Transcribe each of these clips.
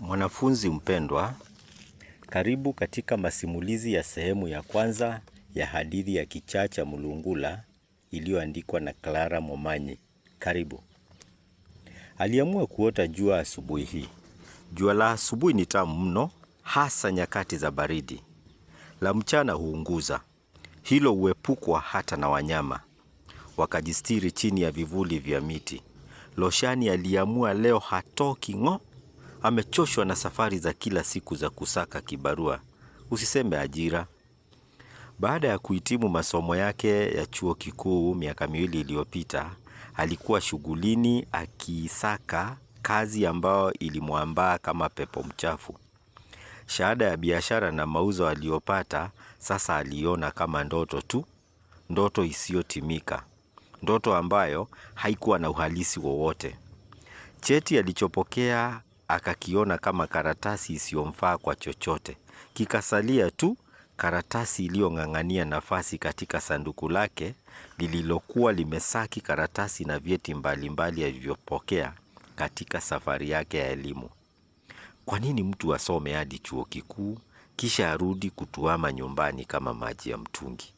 Mwanafunzi mpendwa, karibu katika masimulizi ya sehemu ya kwanza ya hadithi ya Kichaa cha Mulungula iliyoandikwa na Clara Momanyi. Karibu. Aliamua kuota jua asubuhi hii. Jua la asubuhi ni tamu mno, hasa nyakati za baridi. La mchana huunguza. Hilo huepukwa hata na wanyama. Wakajistiri chini ya vivuli vya miti. Loshani aliamua leo hatoki ng'o. Amechoshwa na safari za kila siku za kusaka kibarua, usiseme ajira. Baada ya kuhitimu masomo yake ya chuo kikuu miaka 2 iliyopita, alikuwa shughulini akisaka kazi ambayo ilimwambaa kama pepo mchafu. Shahada ya biashara na mauzo aliyopata sasa aliona kama ndoto tu, ndoto isiyotimika, ndoto ambayo haikuwa na uhalisi wowote. Cheti alichopokea akakiona kama karatasi isiyomfaa kwa chochote. Kikasalia tu karatasi iliyong'ang'ania nafasi katika sanduku lake lililokuwa limesaki karatasi na vyeti mbalimbali alivyopokea katika safari yake ya elimu. Kwa nini mtu asome hadi chuo kikuu kisha arudi kutuama nyumbani kama maji ya mtungi?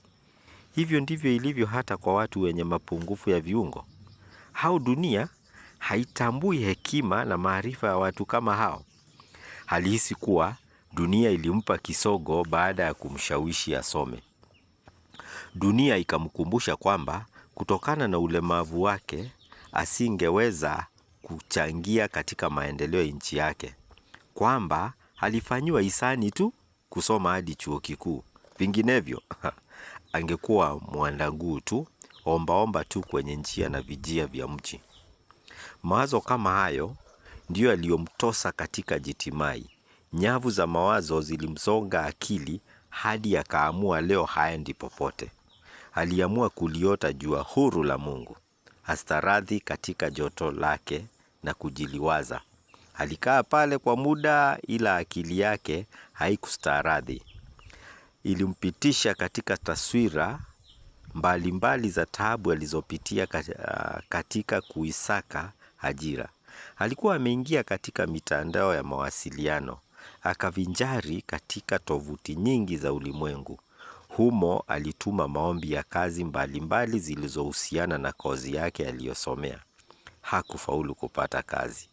Hivyo ndivyo ilivyo hata kwa watu wenye mapungufu ya viungo. Hao dunia haitambui hekima na maarifa ya watu kama hao. Alihisi kuwa dunia ilimpa kisogo baada ya kumshawishi asome. Dunia ikamkumbusha kwamba kutokana na ulemavu wake asingeweza kuchangia katika maendeleo ya nchi yake. Kwamba alifanywa hisani tu kusoma hadi chuo kikuu. Vinginevyo angekuwa mwandanguu tu, ombaomba tu kwenye njia na vijia vya mji. Mawazo kama hayo ndiyo yaliyomtosa katika jitimai. Nyavu za mawazo zilimsonga akili hadi akaamua leo haendi popote. Aliamua kuliota jua huru la Mungu, astaradhi katika joto lake na kujiliwaza. Alikaa pale kwa muda ila akili yake haikustaradhi. Ilimpitisha katika taswira mbalimbali za taabu alizopitia katika kuisaka ajira. Alikuwa ameingia katika mitandao ya mawasiliano, akavinjari katika tovuti nyingi za ulimwengu. Humo alituma maombi ya kazi mbalimbali zilizohusiana na kozi yake aliyosomea. Hakufaulu kupata kazi.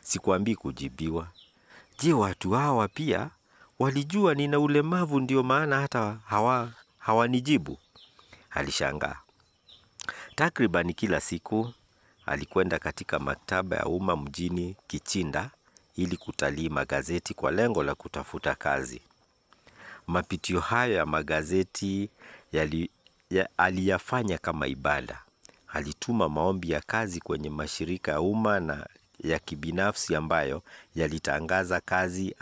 Sikuambii kujibiwa. Je, watu hawa pia walijua nina ulemavu ndio maana hata hawanijibu? Alishangaa. Takriban kila siku alikwenda katika maktaba ya umma mjini Kichinda ili kutalii magazeti kwa lengo la kutafuta kazi. Mapitio hayo ya magazeti aliyafanya kama ibada. Alituma maombi ya kazi kwenye mashirika ya umma na ya kibinafsi ambayo yalitangaza kazi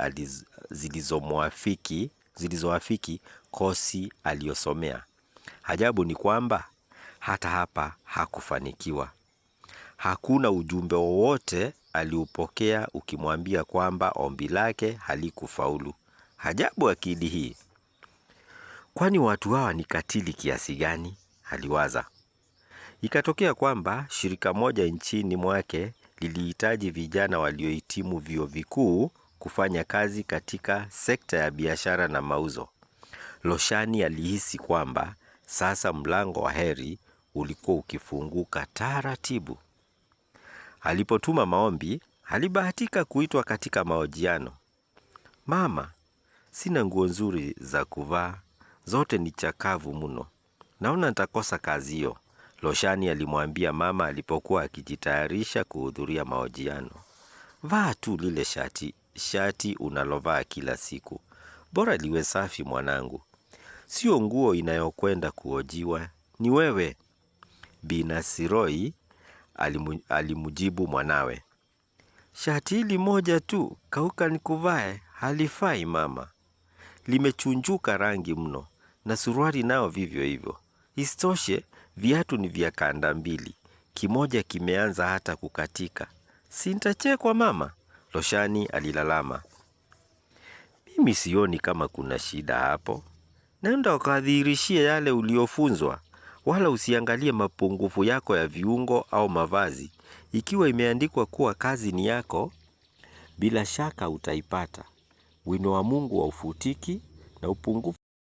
zilizoafiki kosi aliyosomea. Ajabu ni kwamba hata hapa hakufanikiwa. Hakuna ujumbe wowote aliupokea ukimwambia kwamba ombi lake halikufaulu. Ajabu akili hii. Kwani watu hawa ni katili kiasi gani? Aliwaza. Ikatokea kwamba shirika moja nchini mwake lilihitaji vijana waliohitimu vyuo vikuu kufanya kazi katika sekta ya biashara na mauzo. Loshani alihisi kwamba sasa mlango wa heri ulikuwa ukifunguka taratibu. Alipotuma maombi, alibahatika kuitwa katika mahojiano. Mama, sina nguo nzuri za kuvaa, zote ni chakavu mno. Naona nitakosa kazi hiyo, Loshani alimwambia mama alipokuwa akijitayarisha kuhudhuria mahojiano. Vaa tu lile shati unalovaa kila siku. Bora liwe safi mwanangu. Sio nguo inayokwenda kuhojiwa, ni wewe. Binasiroi alimjibu mwanawe. Shati hili moja tu, kauka nikuvae, halifai mama. Limechunjuka rangi mno, na suruali nao vivyo hivyo. Isitoshe, viatu ni vya kanda mbili. Kimoja kimeanza hata kukatika. Si nitachekwa mama? Loshani alilalama. Mimi sioni kama kuna shida hapo. Nenda ukadhihirishie yale uliofunzwa. Wala usiangalie mapungufu yako ya viungo au mavazi. Ikiwa imeandikwa kuwa kazi ni yako, bila shaka utaipata. Wino wa Mungu haufutiki na upungufu